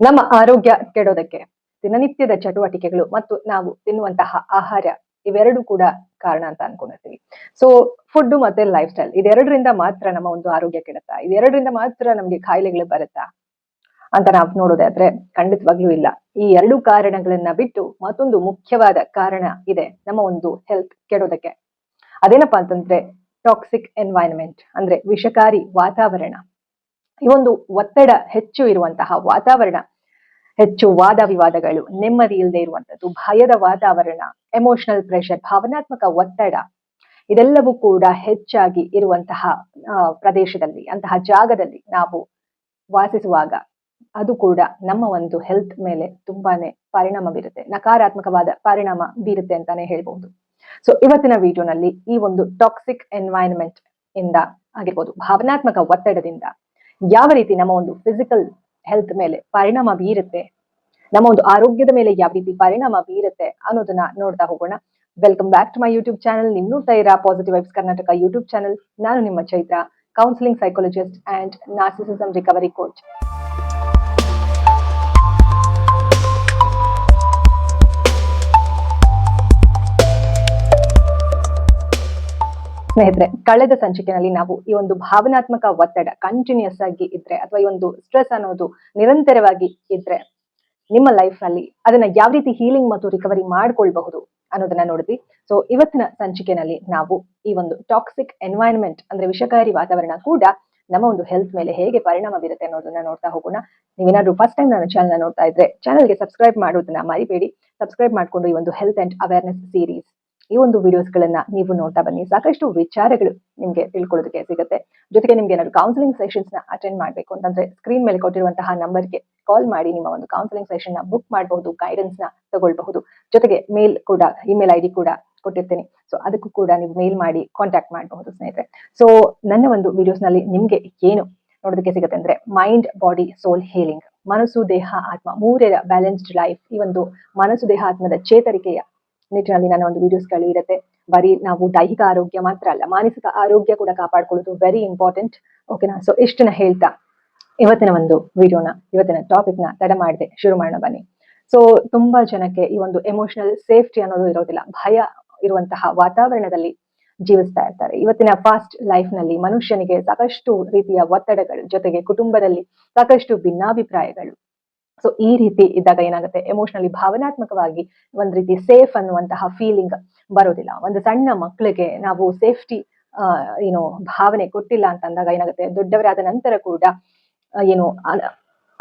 ನಮ್ಮ ಆರೋಗ್ಯ ಕೆಡೋದಕ್ಕೆ ದಿನನಿತ್ಯದ ಚಟುವಟಿಕೆಗಳು ಮತ್ತು ನಾವು ತಿನ್ನುವಂತಹ ಆಹಾರ ಇವೆರಡು ಕೂಡ ಕಾರಣ ಅಂತ ಅನ್ಕೊಂಡಿರ್ತೀವಿ. ಸೊ ಫುಡ್ ಮತ್ತೆ ಲೈಫ್ ಸ್ಟೈಲ್ ಇದೆರಡರಿಂದ ಮಾತ್ರ ನಮ್ಮ ಒಂದು ಆರೋಗ್ಯ ಕೆಡುತ್ತಾ, ಇದೆರಡರಿಂದ ಮಾತ್ರ ನಮ್ಗೆ ಕಾಯಿಲೆಗಳು ಬರುತ್ತಾ ಅಂತ ನಾವು ನೋಡೋದಾದ್ರೆ ಖಂಡಿತವಾಗ್ಲೂ ಇಲ್ಲ. ಈ ಎರಡು ಕಾರಣಗಳನ್ನ ಬಿಟ್ಟು ಮತ್ತೊಂದು ಮುಖ್ಯವಾದ ಕಾರಣ ಇದೆ ನಮ್ಮ ಒಂದು ಹೆಲ್ತ್ ಕೆಡೋದಕ್ಕೆ. ಅದೇನಪ್ಪಾ ಅಂತಂದ್ರೆ ಟಾಕ್ಸಿಕ್ ಎನ್ವೈರನ್ಮೆಂಟ್, ಅಂದ್ರೆ ವಿಷಕಾರಿ ವಾತಾವರಣ. ಈ ಒಂದು ಒತ್ತಡ ಹೆಚ್ಚು ಇರುವಂತಹ ವಾತಾವರಣ, ಹೆಚ್ಚು ವಾದ ವಿವಾದಗಳು, ನೆಮ್ಮದಿ ಇಲ್ಲದೆ ಇರುವಂತದ್ದು, ಭಯದ ವಾತಾವರಣ, ಎಮೋಷನಲ್ ಪ್ರೆಷರ್, ಭಾವನಾತ್ಮಕ ಒತ್ತಡ, ಇದೆಲ್ಲವೂ ಕೂಡ ಹೆಚ್ಚಾಗಿ ಇರುವಂತಹ ಪ್ರದೇಶದಲ್ಲಿ, ಅಂತಹ ಜಾಗದಲ್ಲಿ ನಾವು ವಾಸಿಸುವಾಗ ಅದು ಕೂಡ ನಮ್ಮ ಒಂದು ಹೆಲ್ತ್ ಮೇಲೆ ತುಂಬಾನೇ ಪರಿಣಾಮ ಬೀರುತ್ತೆ, ನಕಾರಾತ್ಮಕವಾದ ಪರಿಣಾಮ ಬೀರುತ್ತೆ ಅಂತಾನೆ ಹೇಳ್ಬಹುದು. ಸೊ ಇವತ್ತಿನ ವಿಡಿಯೋನಲ್ಲಿ ಈ ಒಂದು ಟಾಕ್ಸಿಕ್ ಎನ್ವೈರನ್ಮೆಂಟ್ ಇಂದ ಆಗಿರ್ಬೋದು, ಭಾವನಾತ್ಮಕ ಒತ್ತಡದಿಂದ ಯಾವ ರೀತಿ ನಮ್ಮ ಒಂದು ಫಿಸಿಕಲ್ ಹೆಲ್ತ್ ಮೇಲೆ ಪರಿಣಾಮ ಬೀರುತ್ತೆ, ನಮ್ಮ ಒಂದು ಆರೋಗ್ಯದ ಮೇಲೆ ಯಾವ ರೀತಿ ಪರಿಣಾಮ ಬೀರುತ್ತೆ ಅನ್ನೋದನ್ನ ನೋಡ್ತಾ ಹೋಗೋಣ. Welcome back to my YouTube channel. ನಿಮ್ ನೋಡ್ತಾ ಇರಾ positive vibes Karnataka YouTube channel. ನಾನು ನಿಮ್ಮ Chaitra, counselling psychologist and narcissism recovery coach. ಸ್ನೇಹಿತರೆ, ಕಳೆದ ಸಂಚಿಕೆಯಲ್ಲಿ ನಾವು ಈ ಒಂದು ಭಾವನಾತ್ಮಕ ಒತ್ತಡ ಕಂಟಿನ್ಯೂಸ್ ಆಗಿ ಇದ್ರೆ ಅಥವಾ ಈ ಒಂದು ಸ್ಟ್ರೆಸ್ ಅನ್ನೋದು ನಿರಂತರವಾಗಿ ಇದ್ರೆ ನಿಮ್ಮ ಲೈಫ್ ನಲ್ಲಿ ಅದನ್ನ ಯಾವ ರೀತಿ ಹೀಲಿಂಗ್ ಮತ್ತು ರಿಕವರಿ ಮಾಡ್ಕೊಳ್ಬಹುದು ಅನ್ನೋದನ್ನ ನೋಡಿದ್ವಿ. ಸೊ ಇವತ್ತಿನ ಸಂಚಿಕೆಯಲ್ಲಿ ನಾವು ಈ ಒಂದು ಟಾಕ್ಸಿಕ್ ಎನ್ವೈರನ್ಮೆಂಟ್ ಅಂದ್ರೆ ವಿಷಕಾರಿ ವಾತಾವರಣ ಕೂಡ ನಮ್ಮ ಒಂದು ಹೆಲ್ತ್ ಮೇಲೆ ಹೇಗೆ ಪರಿಣಾಮ ಬೀರುತ್ತೆ ಅನ್ನೋದನ್ನ ನೋಡ್ತಾ ಹೋಗೋಣ. ನೀವೇನಾದ್ರೂ ಫಸ್ಟ್ ಟೈಮ್ ನನ್ನ ಚಾನಲ್ ನೋಡ್ತಾ ಇದ್ರೆ ಚಾನಲ್ಗೆ ಸಬ್ಸ್ಕ್ರೈಬ್ ಮಾಡೋದನ್ನ ಮರಿಬೇಡಿ. ಸಬ್ಸ್ಕ್ರೈಬ್ ಮಾಡ್ಕೊಂಡು ಈ ಒಂದು ಹೆಲ್ತ್ ಅಂಡ್ ಅವೇರ್ನೆಸ್ ಸೀರೀಸ್, ಈ ಒಂದು ವಿಡಿಯೋಸ್ ಗಳನ್ನ ನೀವು ನೋಡ್ತಾ ಬನ್ನಿ. ಸಾಕಷ್ಟು ವಿಚಾರಗಳು ನಿಮ್ಗೆ ತಿಳ್ಕೊಳ್ಳೋದಕ್ಕೆ ಸಿಗುತ್ತೆ. ಜೊತೆಗೆ ನಿಮ್ಗೆ ಏನಾದ್ರು ಕೌನ್ಸಿಲಿಂಗ್ ಸೆಷನ್ಸ್ ನ ಅಟೆಂಡ್ ಮಾಡ್ಬೇಕು ಅಂತಂದ್ರೆ ಸ್ಕ್ರೀನ್ ಮೇಲೆ ಕೊಟ್ಟಿರುವಂತಹ ನಂಬರ್ಗೆ ಕಾಲ್ ಮಾಡಿ ನಿಮ್ಮ ಒಂದು ಕೌನ್ಸಿಲಿಂಗ್ ಸೆಷನ್ ನ ಬುಕ್ ಮಾಡಬಹುದು, ಗೈಡೆನ್ಸ್ ನ ತಗೊಳ್ಬಹುದು. ಜೊತೆಗೆ ಮೇಲ್ ಕೂಡ, ಇಮೇಲ್ ಐಡಿ ಕೂಡ ಕೊಟ್ಟಿರ್ತೀನಿ. ಸೊ ಅದಕ್ಕೂ ಕೂಡ ನೀವು ಮೇಲ್ ಮಾಡಿ ಕಾಂಟ್ಯಾಕ್ಟ್ ಮಾಡಬಹುದು ಸ್ನೇಹಿತರೆ. ಸೊ ನನ್ನ ಒಂದು ವಿಡಿಯೋಸ್ ನಲ್ಲಿ ನಿಮ್ಗೆ ಏನು ನೋಡೋದಕ್ಕೆ ಸಿಗುತ್ತೆ ಅಂದ್ರೆ ಮೈಂಡ್, ಬಾಡಿ, ಸೋಲ್ ಹೀಲಿಂಗ್, ಮನಸ್ಸು, ದೇಹ, ಆತ್ಮ ಮೂರರ ಬ್ಯಾಲೆನ್ಸ್ಡ್ ಲೈಫ್. ಈ ಒಂದು ಮನಸ್ಸು, ದೇಹ, ಆತ್ಮದ ಚೇತರಿಕೆಯ ನಿಟ್ಟಿನಲ್ಲಿ ನನ್ನ ಒಂದು ವಿಡಿಯೋಸ್ ಗಳು ಇರುತ್ತೆ. ಬರೀ ನಾವು ದೈಹಿಕ ಆರೋಗ್ಯ ಮಾತ್ರ ಅಲ್ಲ, ಮಾನಸಿಕ ಆರೋಗ್ಯ ಕೂಡ ಕಾಪಾಡ್ಕೊಳ್ಳೋದು ವೆರಿ ಇಂಪಾರ್ಟೆಂಟ್. ಓಕೆನಾ? ಸೊ ಇಷ್ಟನ್ನ ಹೇಳ್ತಾ ಇವತ್ತಿನ ಒಂದು ವಿಡಿಯೋನ, ಇವತ್ತಿನ ಟಾಪಿಕ್ ನ ತಡ ಮಾಡದೆ ಶುರು ಮಾಡೋಣ ಬನ್ನಿ. ಸೊ ತುಂಬಾ ಜನಕ್ಕೆ ಈ ಒಂದು ಎಮೋಷನಲ್ ಸೇಫ್ಟಿ ಅನ್ನೋದು ಇರೋದಿಲ್ಲ. ಭಯ ಇರುವಂತಹ ವಾತಾವರಣದಲ್ಲಿ ಜೀವಿಸ್ತಾ ಇರ್ತಾರೆ. ಇವತ್ತಿನ ಫಾಸ್ಟ್ ಲೈಫ್ ನಲ್ಲಿ ಮನುಷ್ಯನಿಗೆ ಸಾಕಷ್ಟು ರೀತಿಯ ಒತ್ತಡಗಳು, ಜೊತೆಗೆ ಕುಟುಂಬದಲ್ಲಿ ಸಾಕಷ್ಟು ಭಿನ್ನಾಭಿಪ್ರಾಯಗಳು. ಸೊ ಈ ರೀತಿ ಇದ್ದಾಗ ಏನಾಗುತ್ತೆ, ಎಮೋಷನಲಿ ಭಾವನಾತ್ಮಕವಾಗಿ ಒಂದ್ ರೀತಿ ಸೇಫ್ ಅನ್ನುವಂತಹ ಫೀಲಿಂಗ್ ಬರೋದಿಲ್ಲ. ಒಂದು ಸಣ್ಣ ಮಕ್ಕಳಿಗೆ ನಾವು ಸೇಫ್ಟಿ ಏನು ಭಾವನೆ ಕೊಟ್ಟಿಲ್ಲ ಅಂತ ಅಂದಾಗ ಏನಾಗುತ್ತೆ, ದೊಡ್ಡವರಾದ ನಂತರ ಕೂಡ ಏನು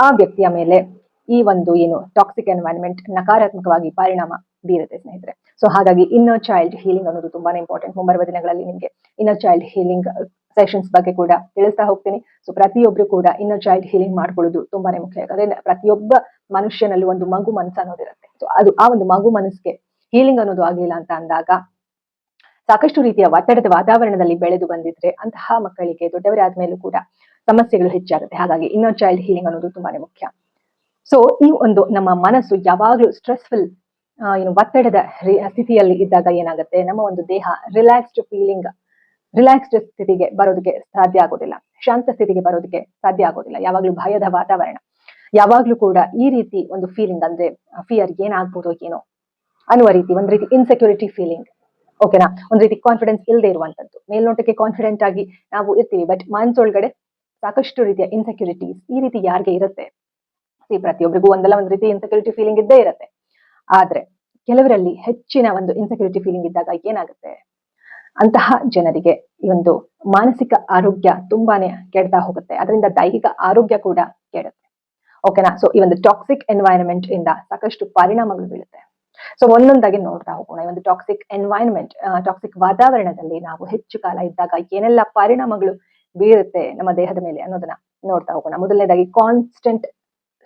ಆ ವ್ಯಕ್ತಿಯ ಮೇಲೆ ಈ ಒಂದು ಏನು ಟಾಕ್ಸಿಕ್ ಎನ್ವೈರನ್ಮೆಂಟ್ ನಕಾರಾತ್ಮಕವಾಗಿ ಪರಿಣಾಮ ಬೀರುತ್ತೆ ಸ್ನೇಹಿತರೆ. ಸೊ ಹಾಗಾಗಿ ಇನ್ನರ್ ಚೈಲ್ಡ್ ಹೀಲಿಂಗ್ ಅನ್ನೋದು ತುಂಬಾನೇ ಇಂಪಾರ್ಟೆಂಟ್. ಮುಂಬರುವ ದಿನಗಳಲ್ಲಿ ನಿಮ್ಗೆ ಇನ್ನರ್ ಚೈಲ್ಡ್ ಹೀಲಿಂಗ್ ಸೆಷನ್ಸ್ ಬಗ್ಗೆ ಕೂಡ ತಿಳಿಸ್ತಾ ಹೋಗ್ತೀನಿ. ಸೊ ಪ್ರತಿಯೊಬ್ರು ಕೂಡ ಇನ್ನರ್ ಚೈಲ್ಡ್ ಹೀಲಿಂಗ್ ಮಾಡ್ಕೊಳ್ಳೋದು ತುಂಬಾನೇ ಮುಖ್ಯ. ಯಾಕಂದ್ರೆ ಪ್ರತಿಯೊಬ್ಬ ಮನುಷ್ಯನಲ್ಲಿ ಒಂದು ಮಗು ಮನಸ್ಸು ಅನ್ನೋದಿರುತ್ತೆ. ಸೊ ಅದು ಆ ಒಂದು ಮಗು ಮನಸ್ಸಿಗೆ ಹೀಲಿಂಗ್ ಅನ್ನೋದು ಆಗಿಲ್ಲ ಅಂತ ಅಂದಾಗ, ಸಾಕಷ್ಟು ರೀತಿಯ ಒತ್ತಡದ ವಾತಾವರಣದಲ್ಲಿ ಬೆಳೆದು ಬಂದಿದ್ರೆ ಅಂತಹ ಮಕ್ಕಳಿಗೆ ದೊಡ್ಡವರಾದ್ಮೇಲೂ ಕೂಡ ಸಮಸ್ಯೆಗಳು ಹೆಚ್ಚಾಗುತ್ತೆ. ಹಾಗಾಗಿ ಇನ್ನರ್ ಚೈಲ್ಡ್ ಹೀಲಿಂಗ್ ಅನ್ನೋದು ತುಂಬಾನೇ ಮುಖ್ಯ. ಸೊ ಈ ಒಂದು ನಮ್ಮ ಮನಸ್ಸು ಯಾವಾಗ್ಲೂ ಸ್ಟ್ರೆಸ್ಫುಲ್ ಏನು ಒತ್ತಡದ ಸ್ಥಿತಿಯಲ್ಲಿ ಇದ್ದಾಗ ಏನಾಗುತ್ತೆ, ನಮ್ಮ ಒಂದು ದೇಹ ರಿಲ್ಯಾಕ್ಸ್ಡ್ ಸ್ಥಿತಿಗೆ ಬರೋದಕ್ಕೆ ಸಾಧ್ಯ ಆಗೋದಿಲ್ಲ, ಶಾಂತ ಸ್ಥಿತಿಗೆ ಬರೋದಕ್ಕೆ ಸಾಧ್ಯ ಆಗೋದಿಲ್ಲ. ಯಾವಾಗ್ಲೂ ಭಯದ ವಾತಾವರಣ, ಯಾವಾಗ್ಲೂ ಕೂಡ ಈ ರೀತಿ ಒಂದು ಫೀಲಿಂಗ್, ಅಂದ್ರೆ ಫಿಯರ್, ಏನಾಗ್ಬೋದು ಏನೋ ಅನ್ನುವ ರೀತಿ, ಒಂದ್ ರೀತಿ ಇನ್ಸೆಕ್ಯೂರಿಟಿ ಫೀಲಿಂಗ್. ಓಕೆನಾ? ಒಂದ್ ರೀತಿ ಕಾನ್ಫಿಡೆನ್ಸ್ ಇಲ್ಲದೆ ಇರುವಂತದ್ದು. ಮೇಲ್ನೋಟಕ್ಕೆ ಕಾನ್ಫಿಡೆಂಟ್ ಆಗಿ ನಾವು ಇರ್ತೀವಿ, ಬಟ್ ಮನಸ್ಸೊಳಗಡೆ ಸಾಕಷ್ಟು ರೀತಿಯ ಇನ್ಸೆಕ್ಯೂರಿಟೀಸ್ ಈ ರೀತಿ ಯಾರಿಗೆ ಇರುತ್ತೆ, ಪ್ರತಿಯೊಬ್ಬರಿಗೂ ಒಂದಲ್ಲ ಒಂದ್ ರೀತಿ ಇನ್ಸೆಕ್ಯೂರಿಟಿ ಫೀಲಿಂಗ್ ಇದ್ದೇ ಇರುತ್ತೆ. ಆದ್ರೆ ಕೆಲವರಲ್ಲಿ ಹೆಚ್ಚಿನ ಒಂದು ಇನ್ಸೆಕ್ಯೂರಿಟಿ ಫೀಲಿಂಗ್ ಇದ್ದಾಗ ಏನಾಗುತ್ತೆ, ಅಂತಹ ಜನರಿಗೆ ಈ ಒಂದು ಮಾನಸಿಕ ಆರೋಗ್ಯ ತುಂಬಾನೇ ಕೆಡ್ತಾ ಹೋಗುತ್ತೆ. ಅದರಿಂದ ದೈಹಿಕ ಆರೋಗ್ಯ ಕೂಡ ಕೆಡುತ್ತೆ. ಓಕೆನಾ? ಸೊ ಈ ಒಂದು ಟಾಕ್ಸಿಕ್ ಎನ್ವೈರನ್ಮೆಂಟ್ ಇಂದ ಸಾಕಷ್ಟು ಪರಿಣಾಮಗಳು ಬೀಳುತ್ತೆ. ಸೊ ಒಂದೊಂದಾಗಿ ನೋಡ್ತಾ ಹೋಗೋಣ. ಈ ಒಂದು ಟಾಕ್ಸಿಕ್ ಎನ್ವೈರನ್ಮೆಂಟ್, ಟಾಕ್ಸಿಕ್ ವಾತಾವರಣದಲ್ಲಿ ನಾವು ಹೆಚ್ಚು ಕಾಲ ಇದ್ದಾಗ ಏನೆಲ್ಲ ಪರಿಣಾಮಗಳು ಬೀರುತ್ತೆ ನಮ್ಮ ದೇಹದ ಮೇಲೆ ಅನ್ನೋದನ್ನ ನೋಡ್ತಾ ಹೋಗೋಣ. ಮೊದಲನೇದಾಗಿ ಕಾನ್ಸ್ಟೆಂಟ್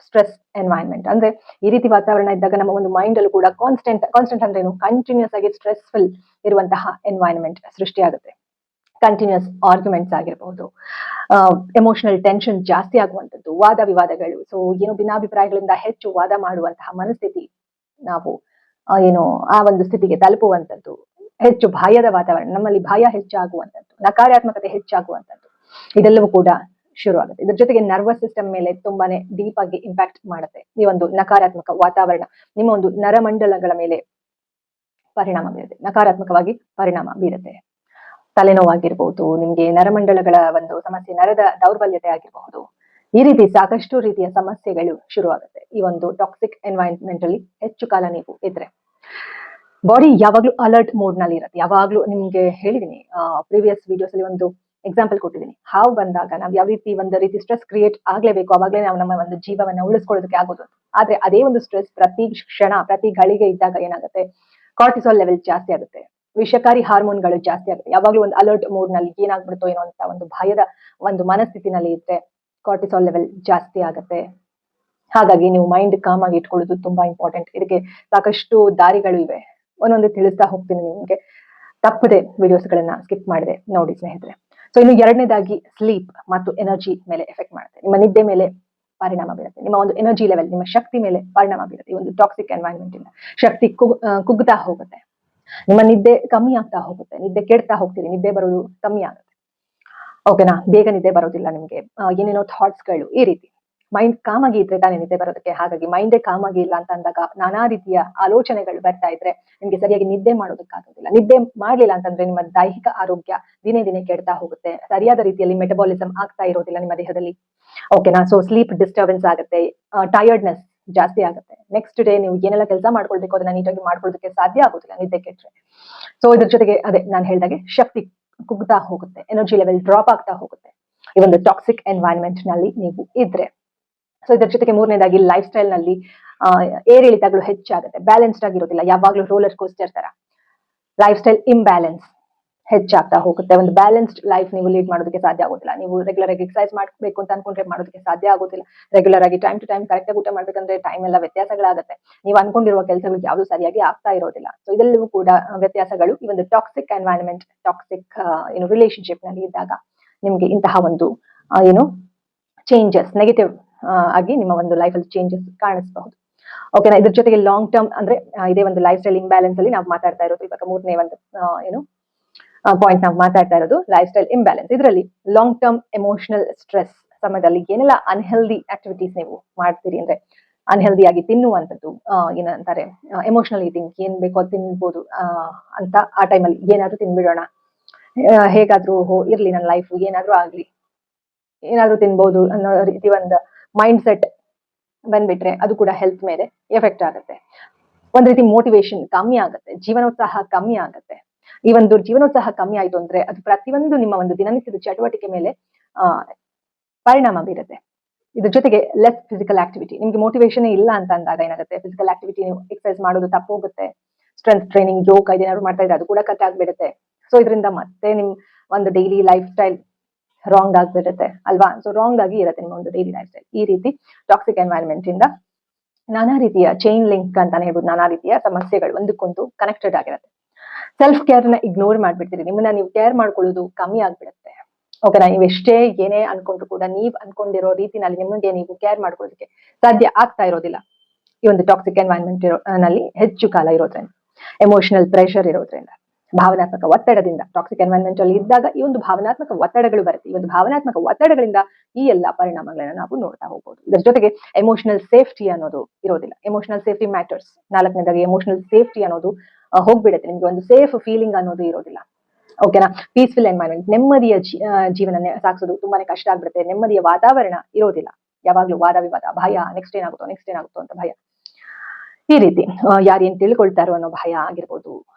ಸ್ಟ್ರೆಸ್ ಎನ್ವೈರನ್ಮೆಂಟ್. ಅಂದ್ರೆ ಈ ರೀತಿ ವಾತಾವರಣ ಇದ್ದಾಗ ನಮ್ಮ ಒಂದು ಮೈಂಡ್ ಅಲ್ಲೂ ಕೂಡ ಕಾನ್ಸ್ಟೆಂಟ್ ಅಂದ್ರೆ ಏನು, ಕಂಟಿನ್ಯೂಸ್ ಆಗಿ ಸ್ಟ್ರೆಸ್ಫುಲ್ ಇರುವಂತಹ ಎನ್ವೈರನ್ಮೆಂಟ್ ಸೃಷ್ಟಿಯಾಗುತ್ತೆ. ಕಂಟಿನ್ಯೂಸ್ ಆರ್ಗ್ಯುಮೆಂಟ್ಸ್ ಆಗಿರಬಹುದು, ಎಮೋಷನಲ್ ಟೆನ್ಷನ್ ಜಾಸ್ತಿ ಆಗುವಂಥದ್ದು, ವಾದ ವಿವಾದಗಳು. ಸೊ ಏನು ಭಿನ್ನಾಭಿಪ್ರಾಯಗಳಿಂದ ಹೆಚ್ಚು ವಾದ ಮಾಡುವಂತಹ ಮನಸ್ಥಿತಿ, ನಾವು ಏನು ಆ ಒಂದು ಸ್ಥಿತಿಗೆ ತಲುಪುವಂಥದ್ದು, ಹೆಚ್ಚು ಭಯದ ವಾತಾವರಣ, ನಮ್ಮಲ್ಲಿ ಭಯ ಹೆಚ್ಚಾಗುವಂಥದ್ದು, ನಕಾರಾತ್ಮಕತೆ ಹೆಚ್ಚಾಗುವಂಥದ್ದು, ಇದೆಲ್ಲವೂ ಕೂಡ ಶುರು ಆಗುತ್ತೆ. ಇದ್ರ ಜೊತೆಗೆ ನರ್ವಸ್ ಸಿಸ್ಟಮ್ ಮೇಲೆ ತುಂಬಾನೇ ಡೀಪ್ ಆಗಿ ಇಂಪ್ಯಾಕ್ಟ್ ಮಾಡುತ್ತೆ ಈ ಒಂದು ನಕಾರಾತ್ಮಕ ವಾತಾವರಣ. ನಿಮ್ಮ ಒಂದು ನರಮಂಡಲಗಳ ಮೇಲೆ ಪರಿಣಾಮ ಬೀರುತ್ತೆ, ನಕಾರಾತ್ಮಕವಾಗಿ ಪರಿಣಾಮ ಬೀರುತ್ತೆ. ತಲೆನೋವಾಗಿರ್ಬಹುದು, ನಿಮ್ಗೆ ನರಮಂಡಲಗಳ ಒಂದು ಸಮಸ್ಯೆ, ನರದ ದೌರ್ಬಲ್ಯತೆ ಆಗಿರಬಹುದು. ಈ ರೀತಿ ಸಾಕಷ್ಟು ರೀತಿಯ ಸಮಸ್ಯೆಗಳು ಶುರುವಾಗುತ್ತೆ ಈ ಒಂದು ಟಾಕ್ಸಿಕ್ ಎನ್ವೈರನ್ಮೆಂಟ್ ಅಲ್ಲಿ ಹೆಚ್ಚು ಕಾಲ ನೀವು ಇದ್ರೆ. ಬಾಡಿ ಯಾವಾಗ್ಲೂ ಅಲರ್ಟ್ ಮೋಡ್ ನಲ್ಲಿ ಇರುತ್ತೆ. ಯಾವಾಗ್ಲೂ ನಿಮ್ಗೆ ಹೇಳಿದೀನಿ, ಪ್ರೀವಿಯಸ್ ವಿಡಿಯೋಸ್ ಅಲ್ಲಿ ಒಂದು ಎಕ್ಸಾಂಪಲ್ ಕೊಟ್ಟಿದ್ದೀನಿ. ಹಾವು ಬಂದಾಗ ನಾವು ಯಾವ ರೀತಿ ಒಂದು ರೀತಿ ಸ್ಟ್ರೆಸ್ ಕ್ರಿಯೇಟ್ ಆಗ್ಲೇಬೇಕು, ಅವಾಗಲೇ ನಾವು ನಮ್ಮ ಒಂದು ಜೀವವನ್ನ ಉಳಿಸ್ಕೊಳ್ಳೋದಕ್ಕೆ ಆಗೋದು. ಆದ್ರೆ ಅದೇ ಒಂದು ಸ್ಟ್ರೆಸ್ ಪ್ರತಿ ಕ್ಷಣ ಪ್ರತಿ ಗಳಿಗೆ ಇದ್ದಾಗ ಏನಾಗುತ್ತೆ, ಕಾರ್ಟಿಸಾಲ್ ಲೆವೆಲ್ ಜಾಸ್ತಿ ಆಗುತ್ತೆ, ವಿಷಕಾರಿ ಹಾರ್ಮೋನ್ಗಳು ಜಾಸ್ತಿ ಆಗುತ್ತೆ. ಯಾವಾಗ್ಲೂ ಒಂದು ಅಲರ್ಟ್ ಮೋಡ್ ನಲ್ಲಿ ಏನಾಗ್ಬಿಡುತ್ತೋ ಏನೋ ಅಂತ ಒಂದು ಭಯದ ಒಂದು ಮನಸ್ಥಿತಿನಲ್ಲಿ ಇದ್ರೆ ಕಾರ್ಟಿಸಾಲ್ ಲೆವೆಲ್ ಜಾಸ್ತಿ ಆಗುತ್ತೆ. ಹಾಗಾಗಿ ನೀವು ಮೈಂಡ್ ಕಾಮ್ ಆಗಿ ಇಟ್ಕೊಳ್ಳೋದು ತುಂಬಾ ಇಂಪಾರ್ಟೆಂಟ್. ಇದಕ್ಕೆ ಸಾಕಷ್ಟು ದಾರಿಗಳು ಇವೆ, ಒಂದೊಂದು ತಿಳಿಸ್ತಾ ಹೋಗ್ತೀನಿ ನಿಮ್ಗೆ. ತಪ್ಪದೆ ವಿಡಿಯೋಸ್ ಗಳನ್ನ ಸ್ಕಿಪ್ ಮಾಡಿದೆ ನೋಡಿ ಸ್ನೇಹಿತರೆ. ಸೊ ಇನ್ನು ಎರಡನೇದಾಗಿ ಸ್ಲೀಪ್ ಮತ್ತು ಎನರ್ಜಿ ಮೇಲೆ ಎಫೆಕ್ಟ್ ಮಾಡುತ್ತೆ, ನಿಮ್ಮ ನಿದ್ದೆ ಮೇಲೆ ಪರಿಣಾಮ ಬೀರುತ್ತೆ, ನಿಮ್ಮ ಒಂದು ಎನರ್ಜಿ ಲೆವೆಲ್, ನಿಮ್ಮ ಶಕ್ತಿ ಮೇಲೆ ಪರಿಣಾಮ ಬೀರುತ್ತೆ. ಈ ಒಂದು ಟಾಕ್ಸಿಕ್ ಎನ್ವೈರನ್ಮೆಂಟ್ ಇಂದ ಶಕ್ತಿ ಕುಗ್ತಾ ಹೋಗುತ್ತೆ, ನಿಮ್ಮ ನಿದ್ದೆ ಕಮ್ಮಿ ಆಗ್ತಾ ಹೋಗುತ್ತೆ, ನಿದ್ದೆ ಕೆಡ್ತಾ ಹೋಗ್ತೀರಿ, ನಿದ್ದೆ ಬರೋದು ಕಮ್ಮಿ ಆಗುತ್ತೆ. ಓಕೆನಾ, ಬೇಗ ನಿದ್ದೆ ಬರೋದಿಲ್ಲ ನಿಮ್ಗೆ, ಏನೇನೋ ಥಾಟ್ಸ್ ಗಳು, ಈ ರೀತಿ ಮೈಂಡ್ ಕಾಮ್ ಆಗಿ ಇದ್ರೆ ತಾನೇ ನಿದ್ದೆ ಬರೋದಕ್ಕೆ. ಹಾಗಾಗಿ ಮೈಂಡೇ ಕಾಮ್ ಆಗಿ ಇಲ್ಲ ಅಂತ ಅಂದಾಗ ನಾನಾ ರೀತಿಯ ಆಲೋಚನೆಗಳು ಬರ್ತಾ ಇದ್ರೆ ನಿಮ್ಗೆ ಸರಿಯಾಗಿ ನಿದ್ದೆ ಮಾಡೋದಕ್ಕಾಗೋದಿಲ್ಲ. ನಿದ್ದೆ ಮಾಡ್ಲಿಲ್ಲ ಅಂತಂದ್ರೆ ನಿಮ್ಮ ದೈಹಿಕ ಆರೋಗ್ಯ ದಿನೇ ದಿನೇ ಕೆಡ್ತಾ ಹೋಗುತ್ತೆ, ಸರಿಯಾದ ರೀತಿಯಲ್ಲಿ ಮೆಟಬಾಲಿಸಮ್ ಆಗ್ತಾ ಇರೋದಿಲ್ಲ ನಿಮ್ಮ ದೇಹದಲ್ಲಿ. ಓಕೆನಾ, ಸೊ ಸ್ಲೀಪ್ ಡಿಸ್ಟರ್ಬೆನ್ಸ್ ಆಗುತ್ತೆ, ಟಯರ್ಡ್ನೆಸ್ ಜಾಸ್ತಿ ಆಗುತ್ತೆ. ನೆಕ್ಸ್ಟ್ ಡೇ ನೀವು ಏನೆಲ್ಲ ಕೆಲಸ ಮಾಡ್ಕೊಳ್ಬೇಕು ಅದನ್ನ ನೀಟಾಗಿ ಮಾಡ್ಕೊಳ್ಳೋದಕ್ಕೆ ಸಾಧ್ಯ ಆಗೋದಿಲ್ಲ ನಿದ್ದೆ ಕೆಟ್ಟರೆ. ಸೊ ಇದ್ರ ಜೊತೆಗೆ ಅದೇ ನಾನು ಹೇಳಿದಾಗೆ ಶಕ್ತಿ ಕುಗ್ತಾ ಹೋಗುತ್ತೆ, ಎನರ್ಜಿ ಲೆವೆಲ್ ಡ್ರಾಪ್ ಆಗ್ತಾ ಹೋಗುತ್ತೆ ಈ ಒಂದು ಟಾಕ್ಸಿಕ್ ಎನ್ವೈರನ್ಮೆಂಟ್ ನಲ್ಲಿ ನೀವು ಇದ್ರೆ. ಸೊ ಇದ್ರ ಜೊತೆಗೆ ಮೂರನೇದಾಗಿ ಲೈಫ್ ಸ್ಟೈಲ್ ನಲ್ಲಿ ಏರಿಳಿತಗಳು ಹೆಚ್ಚಾಗುತ್ತೆ, ಬ್ಯಾಲೆನ್ಸ್ಡ್ ಆಗಿರೋದಿಲ್ಲ, ಯಾವಾಗ್ಲೂ ರೋಲರ್ ಕೋಸ್ಟರ್ ತರ ಲೈಫ್ ಸ್ಟೈಲ್ ಇಂಬ್ಯಾಲೆನ್ಸ್ ಹೆಚ್ಚಾಗ್ತಾ ಹೋಗುತ್ತೆ. ಒಂದು ಬ್ಯಾಲೆನ್ಸ್ಡ್ ಲೈಫ್ ನೀವು ಲೀಡ್ ಮಾಡೋದಕ್ಕೆ ಸಾಧ್ಯ ಆಗೋದಿಲ್ಲ. ನೀವು ರೆಗ್ಯುಲರ್ ಆಗಿ ಎಕ್ಸರ್ಸೈಸ್ ಮಾಡಬೇಕು ಅಂತ ಅನ್ಕೊಂಡ್ರೆ ಮಾಡೋದಕ್ಕೆ ಸಾಧ್ಯ ಆಗೋದಿಲ್ಲ. ರೆಗ್ಯುಲರ್ ಆಗಿ ಟೈಮ್ ಟು ಟೈಮ್ ಕರೆಕ್ಟ್ ಆಗಿ ಊಟ ಮಾಡ್ಬೇಕಂದ್ರೆ ಟೈಮ್ ಎಲ್ಲ ವ್ಯತ್ಯಾಸಗಳಾಗುತ್ತೆ. ನೀವು ಅನ್ಕೊಂಡಿರುವ ಕೆಲಸಗಳು ಯಾವುದು ಸರಿಯಾಗಿ ಆಗ್ತಾ ಇರೋದಿಲ್ಲ. ಸೊ ಇದೆಲ್ಲವೂ ಕೂಡ ವ್ಯತ್ಯಾಸಗಳು ಈ ಒಂದು ಟಾಕ್ಸಿಕ್ ಎನ್ವೈರನ್ಮೆಂಟ್, ಟಾಕ್ಸಿಕ್ ರಿಲೇಶನ್ಶಿಪ್ ನಲ್ಲಿ ಇದ್ದಾಗ ನಿಮ್ಗೆ ಇಂತಹ ಒಂದು ಚೇಂಜಸ್, ನೆಗೆಟಿವ್ ಆಗಿ ನಿಮ್ಮ ಒಂದು ಲೈಫ್ ಅಲ್ಲಿ ಚೇಂಜಸ್ ಕಾಣಿಸಬಹುದು. ಓಕೆನಾ, ಇದ್ರ ಜೊತೆಗೆ ಲಾಂಗ್ ಟರ್ಮ್ ಅಂದ್ರೆ ಇದೇ ಒಂದು ಲೈಫ್ ಸ್ಟೈಲ್ ಇಂಬ್ಯಾಲೆನ್ಸ್ ಅಲ್ಲಿ ನಾವು ಮಾತಾಡ್ತಾ ಇರೋದು. ಇವಾಗ ಮೂರನೇ ಒಂದು ಪಾಯಿಂಟ್ ನಾವು ಮಾತಾಡ್ತಾ ಇರೋದು ಲೈಫ್ ಸ್ಟೈಲ್ ಇಂಬ್ಯಾಲೆನ್ಸ್. ಇದರಲ್ಲಿ ಲಾಂಗ್ ಟರ್ಮ್ ಎಮೋಷನಲ್ ಸ್ಟ್ರೆಸ್ ಸಮಯದಲ್ಲಿ ಏನೆಲ್ಲ ಅನ್ಹೆಲ್ದಿ ಆಕ್ಟಿವಿಟೀಸ್ ನೀವು ಮಾಡ್ತೀರಿ ಅಂದ್ರೆ, ಅನ್ಹೆಲ್ದಿ ಆಗಿ ತಿನ್ನುವಂಥದ್ದು, ಏನಂತಾರೆ ಎಮೋಷನಲ್ ಈಟಿಂಗ್, ಏನ್ ಬೇಕೋ ಅದು ತಿನ್ಬೋದು ಅಂತ ಆ ಟೈಮಲ್ಲಿ ಏನಾದ್ರೂ ತಿನ್ಬಿಡೋಣ, ಹೇಗಾದ್ರೂ ಇರ್ಲಿ ನನ್ನ ಲೈಫ್, ಏನಾದ್ರೂ ಆಗ್ಲಿ ಏನಾದ್ರೂ ತಿನ್ಬೋದು ಅನ್ನೋ ರೀತಿ ಒಂದು ಮೈಂಡ್ ಸೆಟ್ ಬಂದ್ಬಿಟ್ರೆ ಅದು ಕೂಡ ಹೆಲ್ತ್ ಮೇಲೆ ಎಫೆಕ್ಟ್ ಆಗುತ್ತೆ. ಒಂದ್ ರೀತಿ ಮೋಟಿವೇಶನ್ ಕಮ್ಮಿ ಆಗುತ್ತೆ, ಜೀವನೋತ್ಸಾಹ ಕಮ್ಮಿ ಆಗುತ್ತೆ. ಈ ಒಂದು ಜೀವನೋತ್ಸಾಹ ಕಮ್ಮಿ ಆಯ್ತು ಅಂದ್ರೆ ಅದು ಪ್ರತಿಯೊಂದು ನಿಮ್ಮ ಒಂದು ದಿನನಿತ್ಯದ ಚಟುವಟಿಕೆ ಮೇಲೆ ಪರಿಣಾಮ ಬೀರುತ್ತೆ. ಇದ್ರ ಜೊತೆಗೆ ಲೆಸ್ ಫಿಸಿಕಲ್ ಆಕ್ಟಿವಿಟಿ, ನಿಮ್ಗೆ ಮೋಟಿವೇಶನ್ ಇಲ್ಲ ಅಂತ ಅಂದಾಗ ಏನಾಗುತ್ತೆ, ಫಿಸಿಕಲ್ ಆಕ್ಟಿವಿಟಿ ನೀವು ಎಕ್ಸರ್ಸೈಸ್ ಮಾಡೋದು ತಪ್ಪೋಗುತ್ತೆ, ಸ್ಟ್ರೆಂತ್ ಟ್ರೈನಿಂಗ್, ಯೋಗ ಇದೇನಾದ್ರು ಮಾಡ್ತಾ ಇದ್ರೆ ಅದು ಕೂಡ ಕಟ್ ಆಗ್ಬಿಡುತ್ತೆ. ಸೊ ಇದರಿಂದ ಮತ್ತೆ ನಿಮ್ ಒಂದು ಡೈಲಿ ಲೈಫ್ ಸ್ಟೈಲ್ ರಾಂಗ್ ಆಗ್ಬಿಡುತ್ತೆ ಅಲ್ವಾ. ಸೊ ರಾಂಗ್ ಆಗಿ ಇರುತ್ತೆ ನಿಮ್ಮ ಒಂದು ಡೈಲಿ ಲೈಫ್ ಸ್ಟೈಲ್. ಈ ರೀತಿ ಟಾಕ್ಸಿಕ್ ಎನ್ವೈರನ್ಮೆಂಟ್ ಇಂದ ನಾನಾ ರೀತಿಯ ಚೈನ್ ಲಿಂಕ್ ಅಂತಾನೆ ಹೇಳ್ಬೋದು, ನಾನಾ ರೀತಿಯ ಸಮಸ್ಯೆಗಳು ಒಂದಕ್ಕೊಂದು ಕನೆಕ್ಟೆಡ್ ಆಗಿರುತ್ತೆ. ಸೆಲ್ಫ್ ಕೇರ್ ನ ಇಗ್ನೋರ್ ಮಾಡ್ಬಿಡ್ತೀರಿ, ನಿಮ್ಮನ್ನ ನೀವು ಕೇರ್ ಮಾಡ್ಕೊಳ್ಳೋದು ಕಮ್ಮಿ ಆಗ್ಬಿಡುತ್ತೆ. ಓಕೆನಾ, ನೀವು ಎಷ್ಟೇ ಏನೇ ಅನ್ಕೊಂಡ್ರು ಕೂಡ ನೀವ್ ಅನ್ಕೊಂಡಿರೋ ರೀತಿನಲ್ಲಿ ನಿಮಗೆ ನೀವು ಕೇರ್ ಮಾಡ್ಕೊಳ್ಳೋದಕ್ಕೆ ಸಾಧ್ಯ ಆಗ್ತಾ ಇರೋದಿಲ್ಲ ಈ ಒಂದು ಟಾಕ್ಸಿಕ್ ಎನ್ವೈರನ್ಮೆಂಟ್ ನಲ್ಲಿ ಹೆಚ್ಚು ಕಾಲ ಇರೋದ್ರಿಂದ. ಎಮೋಷನಲ್ ಪ್ರೆಷರ್ ಇರೋದ್ರಿಂದ, ಭಾವನಾತ್ಮಕ ಒತ್ತಡದಿಂದ, ಟಾಕ್ಸಿಕ್ ಎನ್ವೈರನ್ಮೆಂಟ್ ಅಲ್ಲಿ ಇದ್ದಾಗ ಈ ಒಂದು ಭಾವನಾತ್ಮಕ ಒತ್ತಡಗಳು ಬರುತ್ತೆ. ಈ ಒಂದು ಭಾವನಾತ್ಮಕ ಒತ್ತಡಗಳಿಂದ ಈ ಎಲ್ಲಾ ಪರಿಣಾಮಗಳನ್ನ ನಾವು ನೋಡ್ತಾ ಹೋಗ್ಬೋದು. ಇದರ ಜೊತೆಗೆ ಎಮೋಷನಲ್ ಸೇಫ್ಟಿ ಅನ್ನೋದು ಇರೋದಿಲ್ಲ, ಎಮೋಷನಲ್ ಸೇಫ್ಟಿ ಮ್ಯಾಟರ್ಸ್. ನಾಲ್ಕನೇದಾಗಿ ಎಮೋಷನಲ್ ಸೇಫ್ಟಿ ಅನ್ನೋದು ಹೋಗ್ಬಿಡುತ್ತೆ, ನಿಮ್ಗೆ ಒಂದು ಸೇಫ್ ಫೀಲಿಂಗ್ ಅನ್ನೋದು ಇರೋದಿಲ್ಲ. ಓಕೆನಾ, ಪೀಸ್ಫುಲ್ ಎನ್ವೈರನ್ಮೆಂಟ್, ನೆಮ್ಮದಿಯ ಜೀವನ ಸಾಗಿಸೋದು ತುಂಬಾನೇ ಕಷ್ಟ ಆಗ್ಬಿಡುತ್ತೆ. ನೆಮ್ಮದಿಯ ವಾತಾವರಣ ಇರೋದಿಲ್ಲ, ಯಾವಾಗ್ಲೂ ವಾದ ವಿವಾದ, ಭಯ, ನೆಕ್ಸ್ಟ್ ಏನಾಗುತ್ತೋ ಅಂತ ಭಯ. ಈ ರೀತಿ ಯಾರು ಏನ್ ತಿಳ್ಕೊಳ್ತಾರೋ ಅನ್ನೋ ಭಯ ಆಗಿರ್ಬೋದು,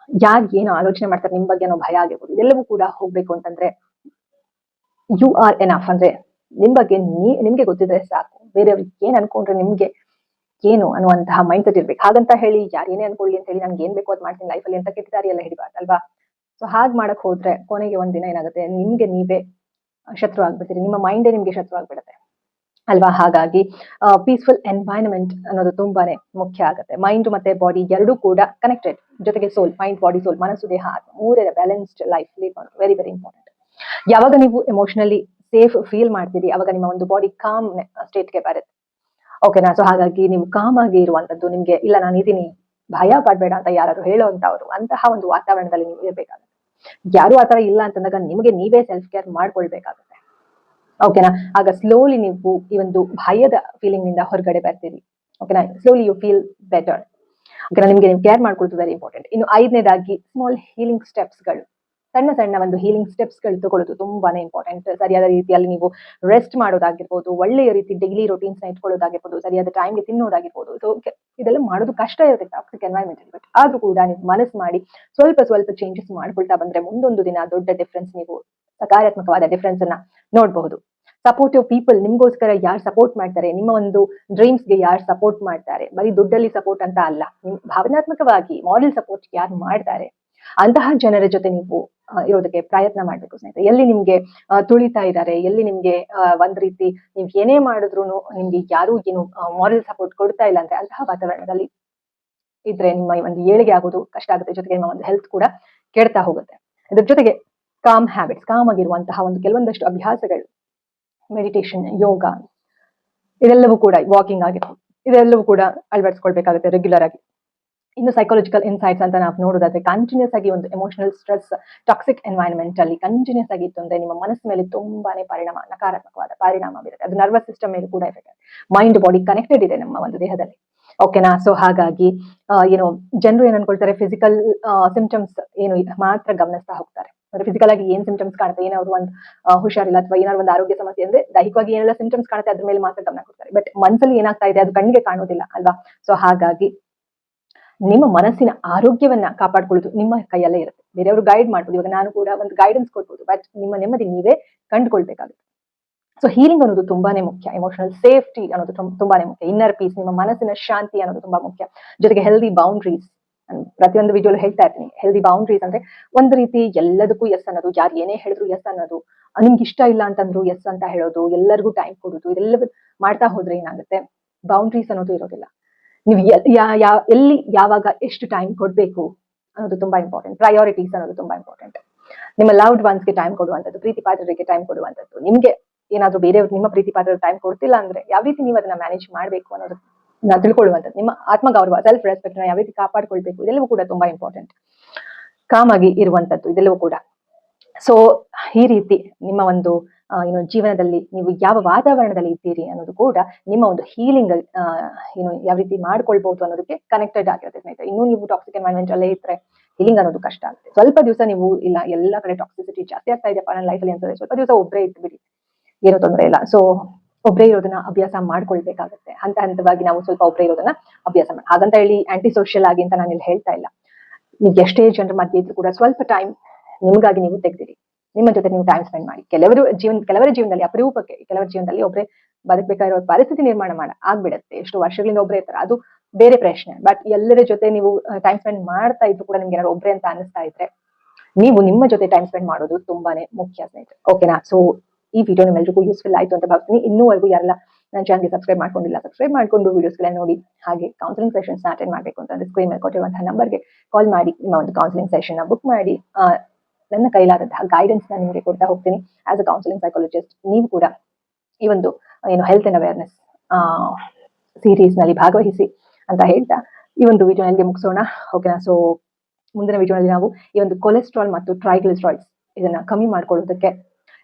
ಯಾರು ಏನು ಆಲೋಚನೆ ಮಾಡ್ತಾರೆ ನಿಮ್ ಬಗ್ಗೆ ಅನ್ನೋ ಭಯ ಆಗಿರ್ಬೋದು. ಇದೆಲ್ಲವೂ ಕೂಡ ಹೋಗ್ಬೇಕು ಅಂತಂದ್ರೆ ಯು ಆರ್ ಎನಫ್, ಅಂದ್ರೆ ನಿಮ್ ಬಗ್ಗೆ ನಿಮ್ಗೆ ಗೊತ್ತಿದ್ರೆ ಸಾಕು. ಬೇರೆಯವ್ರಿಗೆ ಏನ್ ಅನ್ಕೊಂಡ್ರೆ ನಿಮ್ಗೆ ಏನು ಅನ್ನುವಂತಹ ಮೈಂಡ್ ಸೆಟ್ ಇರ್ಬೇಕು. ಹಾಗಂತ ಹೇಳಿ ಯಾರು ಏನೇ ಅನ್ಕೊಳ್ಳಿ ಅಂತ ಹೇಳಿ ನನ್ಗೆ ಏನ್ ಬೇಕು ಅದ್ ಮಾಡ್ತೀನಿ ಲೈಫಲ್ಲಿ ಅಂತ ಕೆಟ್ಟ ದಾರಿ ಎಲ್ಲ ಹಿಡಿಬಾರ್ದಲ್ವಾ. ಸೊ ಹಾಗ್ ಮಾಡಕ್ ಹೋದ್ರೆ ಕೊನೆಗೆ ಒಂದಿನ ಏನಾಗುತ್ತೆ, ನಿಮ್ಗೆ ನೀವೇ ಶತ್ರು ಆಗ್ಬಿಡ್ತೀರಿ, ನಿಮ್ಮ ಮೈಂಡೇ ನಿಮ್ಗೆ ಶತ್ರು ಆಗ್ಬಿಡುತ್ತೆ ಅಲ್ವಾ. ಹಾಗಾಗಿ ಪೀಸ್ಫುಲ್ ಎನ್ವೈರನ್ಮೆಂಟ್ ಅನ್ನೋದು ತುಂಬಾನೇ ಮುಖ್ಯ ಆಗುತ್ತೆ. ಮೈಂಡ್ ಮತ್ತೆ ಬಾಡಿ ಎರಡೂ ಕೂಡ ಕನೆಕ್ಟೆಡ್. ಜೊತೆಗೆ ಸೋಲ್, ಮೈಂಡ್, ಬಾಡಿ, ಸೋಲ್, ಮನಸ್ಸು, ದೇಹ, ಆತ್ಮ, ಮೂರೇ ಬ್ಯಾಲೆನ್ಸ್ಡ್ ಲೈಫ್ ಲೀಡ್ ಮಾಡೋದು ವೆರಿ ವೆರಿ ಇಂಪಾರ್ಟೆಂಟ್. ಯಾವಾಗ ನೀವು ಎಮೋಷನಲಿ ಸೇಫ್ ಫೀಲ್ ಮಾಡ್ತೀರಿ ಅವಾಗ ನಿಮ್ಮ ಒಂದು ಬಾಡಿ ಕಾಮ್ ಸ್ಟೇಟ್ಗೆ ಬರುತ್ತೆ. ಓಕೆನಾ, ಸೊ ಹಾಗಾಗಿ ನೀವು ಕಾಮ್ ಆಗಿ ಇರುವಂತದ್ದು, ನಿಮ್ಗೆ ಇಲ್ಲ ನಾನು ಇದೀನಿ ಭಯ ಪಡ್ಬೇಡ ಅಂತ ಯಾರು ಹೇಳುವಂತವ್ರು, ಅಂತಹ ಒಂದು ವಾತಾವರಣದಲ್ಲಿ ನೀವು ಇರ್ಬೇಕಾಗುತ್ತೆ. ಯಾರು ಆತರ ಇಲ್ಲ ಅಂತಂದಾಗ ನಿಮಗೆ ನೀವೇ ಸೆಲ್ಫ್ ಕೇರ್ ಮಾಡ್ಕೊಳ್ಬೇಕಾಗುತ್ತೆ. ಓಕೆನಾ. ಆಗ ಸ್ಲೋಲಿ ನೀವು ಈ ಒಂದು ಭಯದ ಫೀಲಿಂಗ್ ನಿಂದ ಹೊರಗಡೆ ಬರ್ತೀರಿ. ಓಕೆನಾ. Slowly you feel better. ಓಕೆನಾ. ನಿಮ್ಗೆ ನೀವು ಕೇರ್ ಮಾಡ್ಕೊಳ್ಳೋದು ವೆರಿ ಇಂಪಾರ್ಟೆಂಟ್. ಇನ್ನು 5ನೇದಾಗಿ ಸ್ಮಾಲ್ ಹೀಲಿಂಗ್ ಸ್ಟೆಪ್ಸ್ಗಳು, ಸಣ್ಣ ಸಣ್ಣ ಒಂದು ಹೀಲಿಂಗ್ ಸ್ಟೆಪ್ಸ್ಗಳು ತಗೊಳ್ಳೋದು ತುಂಬಾನೇ ಇಂಪಾರ್ಟೆಂಟ್. ಸರಿಯಾದ ರೀತಿಯಲ್ಲಿ ನೀವು ರೆಸ್ಟ್ ಮಾಡೋದಾಗಿರ್ಬೋದು, ಒಳ್ಳೆಯ ರೀತಿ ಡೈಲಿ ರೊಟೀನ್ಸ್ ನ ಇಟ್ಕೊಳ್ಳೋದಾಗಿರ್ಬೋದು, ಸರಿಯಾದ ಟೈಮ್ಗೆ ತಿನ್ನೋದಾಗಿರ್ಬೋದು. ಸೊ ಇದೆಲ್ಲ ಮಾಡೋದು ಕಷ್ಟ ಇರುತ್ತೆ ಟಾಕ್ಸಿಕ್ ಎನ್ವೈರನ್ಮೆಂಟ್ ಅಲ್ಲಿ. ಬಟ್ ಆದ್ರೂ ಕೂಡ ನೀವು ಮನಸ್ಸು ಮಾಡಿ ಸ್ವಲ್ಪ ಸ್ವಲ್ಪ ಚೇಂಜಸ್ ಮಾಡ್ಕೊಳ್ತಾ ಬಂದ್ರೆ ಮುಂದೊಂದು ದಿನ ದೊಡ್ಡ ಡಿಫ್ರೆನ್ಸ್, ನೀವು ಸಕಾರಾತ್ಮಕವಾದ ಡಿಫ್ರೆನ್ಸ್ ಅನ್ನ ನೋಡಬಹುದು. ಸಪೋರ್ಟಿವ್ ಪೀಪಲ್, ನಿಮ್ಗೋಸ್ಕರ ಯಾರು ಸಪೋರ್ಟ್ ಮಾಡ್ತಾರೆ, ನಿಮ್ಮ ಒಂದು ಡ್ರೀಮ್ಸ್ಗೆ ಯಾರು ಸಪೋರ್ಟ್ ಮಾಡ್ತಾರೆ, ಬರೀ ದುಡ್ಡಲ್ಲಿ ಸಪೋರ್ಟ್ ಅಂತ ಅಲ್ಲ, ನಿಮ್ ಭಾವನಾತ್ಮಕವಾಗಿ ಮಾರಲ್ ಸಪೋರ್ಟ್ ಯಾರು ಮಾಡ್ತಾರೆ ಅಂತಹ ಜನರ ಜೊತೆ ನೀವು ಇರೋದಕ್ಕೆ ಪ್ರಯತ್ನ ಮಾಡ್ಬೇಕು ಸ್ನೇಹಿತರೆ. ಎಲ್ಲಿ ನಿಮ್ಗೆ ತುಳಿತಾ ಇದ್ದಾರೆ, ಎಲ್ಲಿ ನಿಮ್ಗೆ ಒಂದ್ ರೀತಿ ನೀವ್ ಏನೇ ಮಾಡಿದ್ರು ನಿಮ್ಗೆ ಯಾರು ಏನು ಮಾರಲ್ ಸಪೋರ್ಟ್ ಕೊಡ್ತಾ ಇಲ್ಲ ಅಂದ್ರೆ ಅಂತಹ ವಾತಾವರಣದಲ್ಲಿ ಇದ್ರೆ ನಿಮ್ಮ ಒಂದು ಏಳಿಗೆ ಆಗೋದು ಕಷ್ಟ ಆಗುತ್ತೆ. ಜೊತೆಗೆ ನಿಮ್ಮ ಒಂದು ಹೆಲ್ತ್ ಕೂಡ ಕೆಡ್ತಾ ಹೋಗುತ್ತೆ. ಇದ್ರ ಜೊತೆಗೆ ಕಾಮ್ ಹ್ಯಾಬಿಟ್ಸ್, ಕಾಮ್ ಆಗಿರುವಂತಹ ಒಂದು ಕೆಲವೊಂದಷ್ಟು ಅಭ್ಯಾಸಗಳು, ಮೆಡಿಟೇಷನ್, ಯೋಗ, ಇದೆಲ್ಲವೂ ಕೂಡ, ವಾಕಿಂಗ್ ಆಗಿರ್ಬೋದು, ಇದೆಲ್ಲವೂ ಕೂಡ ಅಳವಡಿಸ್ಕೊಳ್ಬೇಕಾಗುತ್ತೆ ರೆಗ್ಯುಲರ್ ಆಗಿ. ಇನ್ನು ಸೈಕಾಲಜಿಕಲ್ ಇನ್ಸೈಟ್ಸ್ ಅಂತ ನಾವು ನೋಡೋದಾದ್ರೆ, ಕಂಟಿನ್ಯೂಸ್ ಆಗಿ ಒಂದು ಎಮೋಷನಲ್ ಸ್ಟ್ರೆಸ್ ಟಾಕ್ಸಿಕ್ ಎನ್ವೈರನ್ಮೆಂಟ್ ಅಲ್ಲಿ ಕಂಟಿನ್ಯೂಸ್ ಆಗಿ ಇತ್ತು ಅಂದ್ರೆ ನಿಮ್ಮ ಮನಸ್ಸು ಮೇಲೆ ತುಂಬಾನೇ ನಕಾರಾತ್ಮಕವಾದ ಪರಿಣಾಮ ಬೀರುತ್ತೆ. ಅದು ನರ್ವಸ್ ಸಿಸ್ಟಮ್ ಮೇಲೆ ಕೂಡ ಎಫೆಕ್ಟ್. ಮೈಂಡ್ ಬಾಡಿ ಕನೆಕ್ಟೆಡ್ ಇದೆ ನಮ್ಮ ಒಂದು ದೇಹದಲ್ಲಿ. ಓಕೆನಾ. ಸೊ ಹಾಗಾಗಿ ಏನು ಜನರು ಏನ್ ಅನ್ಕೊಳ್ತಾರೆ, ಫಿಸಿಕಲ್ ಸಿಂಪ್ಟಮ್ಸ್ ಏನು ಮಾತ್ರ ಗಮನಿಸ್ತಾ ಹೋಗ್ತಾರೆ. ಅಂದ್ರೆ ಫಿಸಿಕಲ್ ಆಗಿ ಏನ್ ಸಿಂಪ್ಟಮ್ಸ್ ಕಾಣುತ್ತೆ, ಏನಾದ್ರು ಒಂದು ಹುಷಾರಿಲ್ಲ ಅಥವಾ ಏನಾದ್ರು ಒಂದು ಆರೋಗ್ಯ ಸಮಸ್ಯೆ ಅಂದ್ರೆ ದೈಹಿಕವಾಗಿ ಏನೆಲ್ಲ ಸಿಂಪ್ಟಮ್ಸ್ ಕಾಣುತ್ತೆ ಅದ್ರ ಮೇಲೆ ಮಾತ್ರ ಗಮನ ಕೊಡ್ತಾರೆ. ಬಟ್ ಮನಸ್ಸಲ್ಲಿ ಏನಾಗ್ತಾ ಇದೆ ಅದು ಕಣ್ಣಿಗೆ ಕಾಣೋದಿಲ್ಲ ಅಲ್ವಾ. ಸೊ ಹಾಗಾಗಿ ನಿಮ್ಮ ಮನಸ್ಸಿನ ಆರೋಗ್ಯವನ್ನ ಕಾಪಾಡ್ಕೊಳ್ಳೋದು ನಿಮ್ಮ ಕೈಯಲ್ಲೇ ಇರುತ್ತೆ. ಬೇರೆಯವರು ಗೈಡ್ ಮಾಡ್ಬೋದು, ಇವಾಗ ನಾನು ಕೂಡ ಒಂದು ಗೈಡೆನ್ಸ್ ಕೊಡ್ಬೋದು, ಬಟ್ ನಿಮ್ಮ ನೆಮ್ಮದಿ ನೀವೇ ಕಂಡುಕೊಳ್ಬೇಕಾಗುತ್ತೆ. ಸೊ ಹೀಲಿಂಗ್ ಅನ್ನೋದು ತುಂಬಾನೇ ಮುಖ್ಯ. ಎಮೋಷನಲ್ ಸೇಫ್ಟಿ ಅನ್ನೋದು ತುಂಬಾನೇ ಮುಖ್ಯ. ಇನ್ನರ್ ಪೀಸ್, ನಿಮ್ಮ ಮನಸ್ಸಿನ ಶಾಂತಿ ಅನ್ನೋದು ತುಂಬಾ ಮುಖ್ಯ. ಜೊತೆಗೆ ಹೆಲ್ದಿ ಬೌಂಡ್ರೀಸ್, ಪ್ರತಿಯೊಂದು ವಿಡಿಯೋಲು ಹೇಳ್ತಾ ಇರ್ತೀನಿ. ಹೆಲ್ದಿ ಬೌಂಡ್ರೀಸ್ ಅಂದ್ರೆ ಒಂದು ರೀತಿ ಎಲ್ಲದಕ್ಕೂ ಎಸ್ ಅನ್ನೋದು, ಯಾರು ಏನೇ ಹೇಳಿದ್ರು ಎಸ್ ಅನ್ನೋದು, ನಿಮ್ಗೆ ಇಷ್ಟ ಇಲ್ಲ ಅಂತಂದ್ರು ಎಸ್ ಅಂತ ಹೇಳೋದು, ಎಲ್ಲರಿಗೂ ಟೈಮ್ ಕೊಡೋದು, ಇದೆಲ್ಲ ಮಾಡ್ತಾ ಹೋದ್ರೆ ಏನಾಗುತ್ತೆ, ಬೌಂಡ್ರೀಸ್ ಅನ್ನೋದು ಇರೋದಿಲ್ಲ. ನೀವು ಎಲ್ಲಿ ಯಾವಾಗ ಎಷ್ಟು ಟೈಮ್ ಕೊಡ್ಬೇಕು ಅನ್ನೋದು ತುಂಬಾ ಇಂಪಾರ್ಟೆಂಟ್. ಪ್ರಯಾರಿಟೀಸ್ ಅನ್ನೋದು ತುಂಬಾ ಇಂಪಾರ್ಟೆಂಟ್. ನಿಮ್ಮ ಲವ್ಡ್ ಒನ್ಸ್ಗೆ ಟೈಮ್ ಕೊಡುವಂಥದ್ದು, ಪ್ರೀತಿ ಪಾತ್ರರಿಗೆ ಟೈಮ್ ಕೊಡುವಂಥದ್ದು. ನಿಮ್ಗೆ ಏನಾದ್ರು ಬೇರೆಯವ್ರು ನಿಮ್ಮ ಪ್ರೀತಿ ಪಾತ್ರ ಟೈಮ್ ಕೊಡ್ತಿಲ್ಲ ಅಂದ್ರೆ ಯಾವ ರೀತಿ ನೀವು ಅದನ್ನ ಮ್ಯಾನೇಜ್ ಮಾಡ್ಬೇಕು ಅನ್ನೋದು ತಿಳ್ಕೊಳ್ಳುವಂಥದ್ದು. ನಿಮ್ಮ ಆತ್ಮಗೌರವ, ಸೆಲ್ಫ್ ರೆಸ್ಪೆಕ್ಟ್ ನ ಯಾವ ರೀತಿ ಕಾಪಾಡ್ಕೊಳ್ಬೇಕು, ಇದೆಲ್ಲವೂ ಕೂಡ ತುಂಬಾ ಇಂಪಾರ್ಟೆಂಟ್. ಕಾಮ್ ಆಗಿ ಇರುವಂತದ್ದು ಇದೆಲ್ಲವೂ ಕೂಡ. ಸೊ ಈ ರೀತಿ ನಿಮ್ಮ ಒಂದು ಏನು ಜೀವನದಲ್ಲಿ ನೀವು ಯಾವ ವಾತಾವರಣದಲ್ಲಿ ಇದ್ದೀರಿ ಅನ್ನೋದು ಕೂಡ ನಿಮ್ಮ ಒಂದು ಹೀಲಿಂಗ್ ಏನು ಯಾವ ರೀತಿ ಮಾಡ್ಕೊಳ್ಬಹುದು ಅನ್ನೋದಕ್ಕೆ ಕನೆಕ್ಟೆಡ್ ಆಗಿರುತ್ತೆ ಸ್ನೇಹಿತರೆ. ಇನ್ನೂ ನೀವು ಟಾಕ್ಸಿಕ್ ಎನ್ವೈರನ್ಮೆಂಟ್ ಅಲ್ಲೇ ಇದ್ರೆ ಹೀಲಿಂಗ್ ಅನ್ನೋದು ಕಷ್ಟ ಆಗುತ್ತೆ. ಸ್ವಲ್ಪ ದಿವಸ ನೀವು ಇಲ್ಲ ಎಲ್ಲ ಕಡೆ ಟಾಕ್ಸಿಸಿಟಿ ಜಾಸ್ತಿ ಆಗ್ತಾ ಇದೆಯಪ್ಪ ನನ್ನ ಲೈಫಲ್ಲಿ ಅಂತಂದ್ರೆ ಸ್ವಲ್ಪ ದಿವಸ ಒಬ್ಬರೇ ಇದ್ಬಿಡಿ, ಏನೂ ತೊಂದರೆ ಇಲ್ಲ. ಸೊ ಒಬ್ಬರೇ ಇರೋದನ್ನ ಅಭ್ಯಾಸ ಮಾಡ್ಕೊಳ್ಬೇಕಾಗುತ್ತೆ. ಹಂತ ಹಂತವಾಗಿ ನಾವು ಸ್ವಲ್ಪ ಒಬ್ಬರೇ ಇರೋದನ್ನ ಅಭ್ಯಾಸ ಮಾಡಿ. ಹಾಗಂತ ಹೇಳಿ ಆಂಟಿ ಸೋಷಿಯಲ್ ಆಗಿ ಅಂತ ನಾನು ಇಲ್ಲಿ ಹೇಳ್ತಾ ಇಲ್ಲ. ನೀವು ಎಷ್ಟೇ ಜನರ ಮಧ್ಯೆ ಇದ್ರು ಕೂಡ ಸ್ವಲ್ಪ ಟೈಮ್ ನಿಮಗಾಗಿ ನೀವು ತೆಗ್ದಿರಿ. ನಿಮ್ಮ ಜೊತೆ ನೀವು ಟೈಮ್ ಸ್ಪೆಂಡ್ ಮಾಡಿ. ಕೆಲವರ ಜೀವನದಲ್ಲಿ ಅಪರೂಪಕ್ಕೆ ಕೆಲವರ ಜೀವನದಲ್ಲಿ ಒಬ್ಬರೇ ಬದುಕಬೇಕಾಗಿರೋ ಪರಿಸ್ಥಿತಿ ನಿರ್ಮಾಣ ಆಗ್ಬಿಡುತ್ತೆ. ಎಷ್ಟು ವರ್ಷಗಳಿಂದ ಒಬ್ಬರೇ ಇರ್ತಾರೆ, ಅದು ಬೇರೆ ಪ್ರಶ್ನೆ. ಬಟ್ ಎಲ್ಲರ ಜೊತೆ ನೀವು ಟೈಮ್ ಸ್ಪೆಂಡ್ ಮಾಡ್ತಾ ಇದ್ರು ಕೂಡ ನಿಮ್ಗೆ ಏನಾದ್ರು ಒಬ್ಬರೇ ಅಂತ ಅನಿಸ್ತಾ ಇದ್ರೆ ನೀವು ನಿಮ್ಮ ಜೊತೆ ಟೈಮ್ ಸ್ಪೆಂಡ್ ಮಾಡೋದು ತುಂಬಾನೇ ಮುಖ್ಯ ಸ್ನೇಹಿತರೆ. ಓಕೆನಾ. ಸೊ ಈ ವಿಡಿಯೋ ನಿಮ್ಮೆಲ್ಲರಿಗೂ ಯೂಸ್ಫುಲ್ ಆಯ್ತು ಅಂತ ಭಾವಿಸ್ತೀನಿ. ಇನ್ನೂವರೆಗೂ ಯಾರೆಲ್ಲ ನನ್ನ ಚಾನಲ್ಗೆ ಸಬ್ಸ್ಕ್ರೈಬ್ ಮಾಡ್ಕೊಂಡಿಲ್ಲ, ಸಬ್ಸ್ಕ್ರೈಬ್ ಮಾಡ್ಕೊಂಡು ವಿಡಿಯೋಸ್ಗಳನ್ನ ನೋಡಿ. ಹಾಗೆ ಕೌನ್ಸಿಲಿಂಗ್ ಸೆಷನ್ಸ್ ಅಟೆಂಡ್ ಮಾಡಬೇಕು ಅಂತಂದ್ರೆ ಸ್ಕ್ರೀನ್ ಮೇಲೆ ಕೊಟ್ಟಿರುವಂತಹ ನಂಬರ್ಗೆ ಕಾಲ್ ಮಾಡಿ ನಿಮ್ಮ ಒಂದು ಕೌನ್ಸಿಲಿಂಗ್ ಸೆಷನ್ ನ ಬುಕ್ ಮಾಡಿ ನನ್ನ ಕೈಲಾದಂತಹ ಗೈಡೆನ್ಸ್ ನ ನಿಮಗೆ ಕೊಡ್ತಾ ಹೋಗ್ತೀನಿ. ಆಸ್ ಅ ಕೌನ್ಸಿಲಿಂಗ್ ಸೈಕಾಲಜಿಸ್ಟ್ ನೀವು ಕೂಡ ಈ ಒಂದು ಏನು ಹೆಲ್ತ್ ಅಂಡ್ ಅವೇರ್ನೆಸ್ ಸೀರೀಸ್ ನಲ್ಲಿ ಭಾಗವಹಿಸಿ ಅಂತ ಹೇಳ್ತಾ ಈ ಒಂದು ವಿಡಿಯೋನಲ್ಲಿ ಮುಗಿಸೋಣ. ಓಕೆನಾ. ಸೊ ಮುಂದಿನ ವಿಡಿಯೋನಲ್ಲಿ ನಾವು ಈ ಒಂದು ಕೊಲೆಸ್ಟ್ರಾಲ್ ಮತ್ತು ಟ್ರೈಗ್ಲಿಸರೈಡ್ಸ್ ಇದನ್ನ ಕಮ್ಮಿ ಮಾಡ್ಕೊಳ್ಳೋದಕ್ಕೆ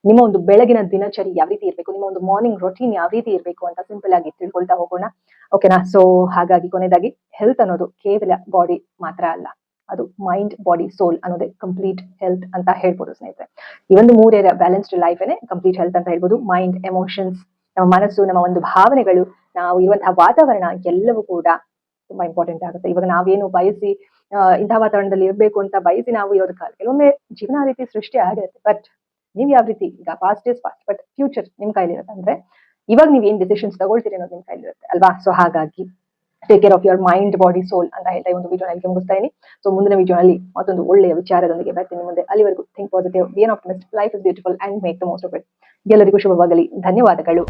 ನಿಮ್ಮ ಒಂದು ಬೆಳಗಿನ ದಿನಚರಿ ಯಾವ ರೀತಿ ಇರಬೇಕು, ನಿಮ್ಮ ಒಂದು ಮಾರ್ನಿಂಗ್ ರೊಟೀನ್ ಯಾವ ರೀತಿ ಇರಬೇಕು ಅಂತ ಸಿಂಪಲ್ ಆಗಿ ತಿಳ್ಕೊಳ್ತಾ ಹೋಗೋಣ. ಓಕೆನಾ. ಸೊ ಹಾಗಾಗಿ ಕೊನೆಯದಾಗಿ ಹೆಲ್ತ್ ಅನ್ನೋದು ಕೇವಲ ಬಾಡಿ ಮಾತ್ರ ಅಲ್ಲ, ಅದು ಮೈಂಡ್ ಬಾಡಿ ಸೋಲ್ ಅನ್ನೋದೇ ಕಂಪ್ಲೀಟ್ ಹೆಲ್ತ್ ಅಂತ ಹೇಳ್ಬೋದು ಸ್ನೇಹಿತರೆ. ಈ ಒಂದು ಮೂರೇ ಬ್ಯಾಲೆನ್ಸ್ಡ್ ಲೈಫ್ ಏನೇ ಕಂಪ್ಲೀಟ್ ಹೆಲ್ತ್ ಅಂತ ಹೇಳ್ಬೋದು. ಮೈಂಡ್, ಎಮೋಷನ್ಸ್, ನಮ್ಮ ಮನಸ್ಸು, ನಮ್ಮ ಒಂದು ಭಾವನೆಗಳು, ನಾವು ಇರುವಂತಹ ವಾತಾವರಣ ಎಲ್ಲವೂ ಕೂಡ ತುಂಬಾ ಇಂಪಾರ್ಟೆಂಟ್ ಆಗುತ್ತೆ. ಇವಾಗ ನಾವೇನು ಬಯಸಿ ಇಂತಹ ವಾತಾವರಣದಲ್ಲಿ ಇರಬೇಕು ಅಂತ ಬಯಸಿ ನಾವು ಇರೋದಕ್ಕಾಗ ಕೆಲವೊಮ್ಮೆ ಜೀವನ ಆ ರೀತಿ ಸೃಷ್ಟಿ ಆಗಿರುತ್ತೆ. ಬಟ್ ನೀವು ಯಾವ ರೀತಿ, ಈಗ past is past, but future ನಿಮ್ ಕೈಲಿರುತ್ತೆ. ಅಂದ್ರೆ ಇವಾಗ ನೀವು ಏನ್ ಡಿಸಿಷನ್ಸ್ ತಗೊಳ್ತೀರಿ ಅನ್ನೋದು ನಿಮ್ ಕೈಲಿರುತ್ತೆ ಅಲ್ವಾ. ಸೊ ಹಾಗಾಗಿ take care of your mind body soul ಅಂತ ಹೇಳ್ತಾ ಒಂದು ವಿಡಿಯೋ ನಲ್ಲಿ ಮುಗಿಸ್ತಾ ಇದೀನಿ. ಸೊ ಮುಂದಿನ ವಿಡಿಯೋನಲ್ಲಿ ಮತ್ತೊಂದು ಒಳ್ಳೆಯ ವಿಚಾರದೊಂದಿಗೆ ಬರ್ತೀನಿ ಮುಂದೆ. ಅಲ್ಲಿವರೆಗೂ think positive, B on optimist, life is beautiful and make the most of it. ಎಲ್ಲರಿಗೂ ಶುಭವಾಗಲಿ. ಧನ್ಯವಾದಗಳು.